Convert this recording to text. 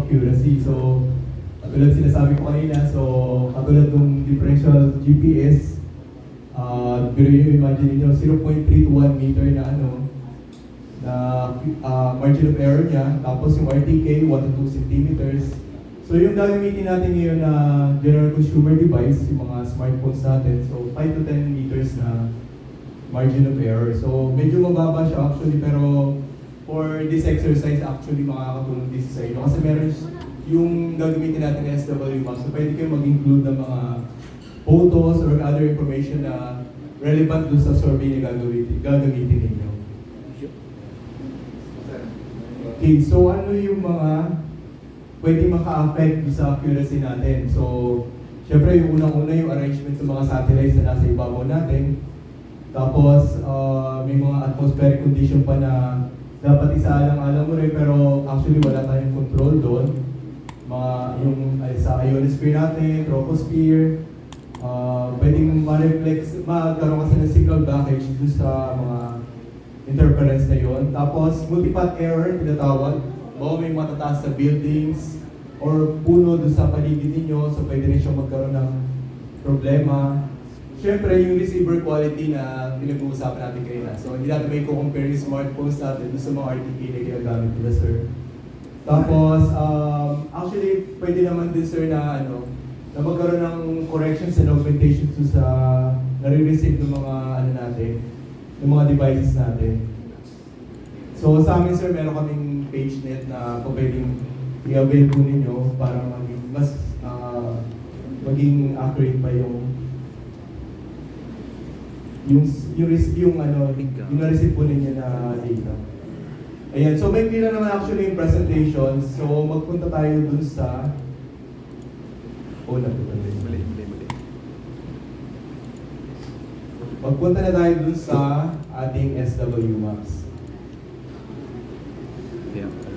accuracy. So, katulad sinasabi ko kanina, so katulad ng differential GPS, pero yung imagine nyo, 0.3 to 1 meter na na margin of error niya, tapos yung RTK, 1 to 2 centimeters. So yung gagamitin natin ngayon na general consumer device, yung mga smartphones natin, so 5 to 10 meters na margin of error. So medyo mababa siya actually, pero for this exercise actually makakatulong din sa inyo. Kasi meron yung gagamitin natin na SWMAX, so pwede kayo mag-include ng mga photos or other information na relevant dun sa survey na gagamitin ninyo. Okay, so ano yung mga pwede maka-affect sa accuracy natin? So, syempre yung unang-una yung arrangement ng mga satellites na nasa ibabaw natin. Tapos, may mga atmospheric condition pa na dapat isaalang-alang mo rin, pero actually wala tayong control doon. Yung sa ionosphere natin, troposphere, pwedeng magkaroon kasi ng signal blockage dun sa mga interference na yon. Tapos, multipath error, tinatawag. May matataas sa buildings or puno doon sa paligid ninyo, so pwede rin siyang magkaroon ng problema. Siyempre, yung receiver quality na pinag-uusapan natin kanina. So, hindi natin may compare yung smartphones natin doon sa mga RTK na ginagamit nila, sir. Tapos, actually, pwede naman din, sir, na na magkaroon ng corrections and augmentations doon sa nare-receive ng mga natin, ng mga devices natin. So, sa amin, sir, meron kaming PageNet na pwedeng i-avail po ninyo para maging mas maging accurate pa yung na-receive po ninyo na data. Ayan, so may clear naman actually yung presentation. So magpunta tayo dun sa magpunta na tayo dun sa ating SWMAX. Yeah.